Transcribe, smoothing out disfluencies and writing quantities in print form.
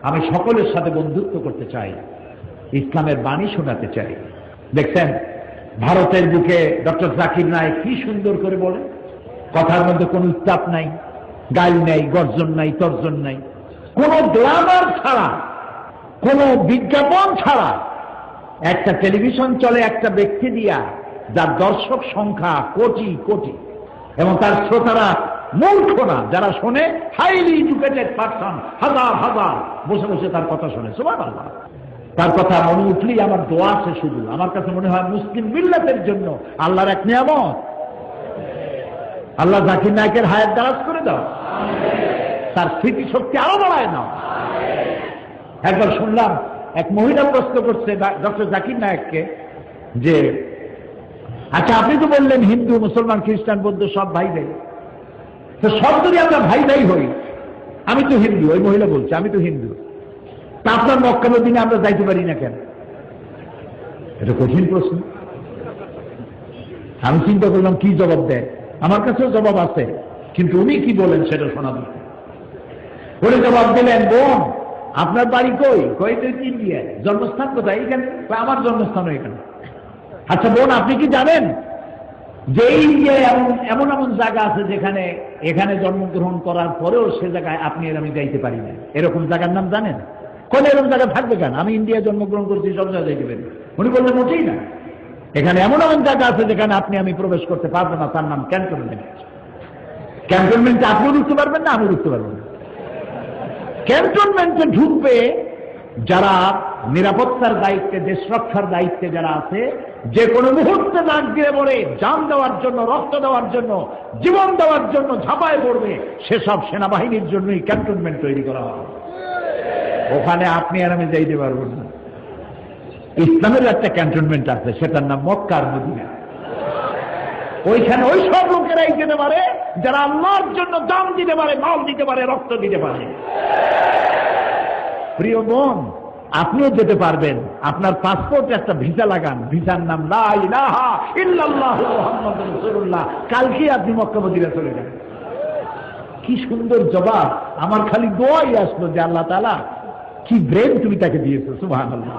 আমি সকলের সাথে বন্ধুত্ব করতে চাই, ইসলামের বাণী শোনাতে চাই। দেখছেন ভারতের বুকে ডক্টর জাকির নায়েক কি সুন্দর করে বলে, কথার মধ্যে কোনো উত্তাপ নাই, গাল নাই, গর্জন নাই, তর্জন নাই, কোন গ্ল্যামার ছাড়া, কোন বিজ্ঞাপন ছাড়া একটা টেলিভিশন চলে একটা ব্যক্তি দিয়া, যার দর্শক সংখ্যা কোটি কোটি, এবং তার শ্রোতারা মূর্খ না, যারা শোনে হাইলি এডুকেটেড পারসন, হাজার হাজার বসে বসে তার কথা শোনে। সুবহানাল্লাহ। তার কথা মনে উঠলেই আমার দোয়া আছে শুধু। আমার কাছে মনে হয় মুসলিম মিল্লাতের জন্য আল্লাহর এক নিয়ামত। আল্লাহ জাকির নায়েকের হায়াত দারাজ করে দাও, তার স্মৃতি শক্তি আরো বাড়ায় নাও। একবার শুনলাম এক মহিলা প্রশ্ন করছে ডক্টর জাকির নায়েককে যে, আচ্ছা আপনি তো বললেন হিন্দু মুসলমান খ্রিস্টান বৌদ্ধ সব ভাই ভাই, তো সব যদি আমরা ভাই ভাই হই, আমি তো হিন্দু, ওই মহিলা বলছে আমি তো হিন্দু, তা আপনার মক্কা মদিনা আমরা যাইতে পারি না কেন? এটা কঠিন প্রশ্ন। আমি চিন্তা করলাম কি জবাব দেয়। আমার কাছেও জবাব আছে, কিন্তু উনি কি বলেন সেটা শোনাবেন। উনি জবাব দিলেন, বোন আপনার বাড়ি কই? কই তো ইন্ডিয়া। জন্মস্থান কোথায়? এখানে। আমার জন্মস্থানও এখানে। আচ্ছা বোন আপনি কি জানেন যে ইন্ডিয়ায় এমন এমন জায়গা আছে যেখানে এখানে জন্মগ্রহণ করার পরেও সে জায়গায় আপনি আর আমি যাইতে পারি না, এরকম জায়গার নাম জানেন? কোন এরকম জায়গা থাকবে কেন? আমি ইন্ডিয়া জন্মগ্রহণ করছি, সব জায়গায় যাইতে পারি। উনি বললেন মোটেই না, এখানে এমন এমন জায়গা আছে যেখানে আপনি আমি প্রবেশ করতে পারবো না, তার নাম ক্যান্টনমেন্ট। ক্যান্টনমেন্টে আপনিও ঢুকতে পারবেন না, আমিও ঢুকতে পারবো না। ক্যান্টনমেন্টে ঢুকবে যারা নিরাপত্তার দায়িত্বে, দেশ রক্ষার দায়িত্বে যারা আছে, যে কোনো মুহূর্তে নাক দিয়ে পড়ে জান দেওয়ার জন্য, রক্ত দেওয়ার জন্য, জীবন দেওয়ার জন্য ঝাঁপায় পড়বে, সেসব সেনাবাহিনীর জন্যই ক্যান্টনমেন্ট তৈরি করা হবে। ওখানে আপনি আর আমি যাইতে পারবো না। ইসলামের একটা ক্যান্টনমেন্ট আছে, সেটার নাম মক্কা আর মদিনা। ওইখানে ওই সব লোকেরাই যেতে পারে যারা আল্লাহর জন্য দাম দিতে পারে, মাল দিতে পারে, রক্ত দিতে পারে। প্রিয় বোন, আপনিও যেতে পারবেন। আপনার পাসপোর্টে একটা ভিসা লাগান, ভিসার নাম লা ইলাহা ইল্লাল্লাহ মুহাম্মাদুর রাসূলুল্লাহ। কালকে আপনি মক্কা মদিনা চলে যান। কি সুন্দর জবাব! আমার খালি দোয়াই আসলো যে আল্লাহ তাআলা কি ব্রেন তুমি তাকে দিয়েছো। সুবহানাল্লাহ।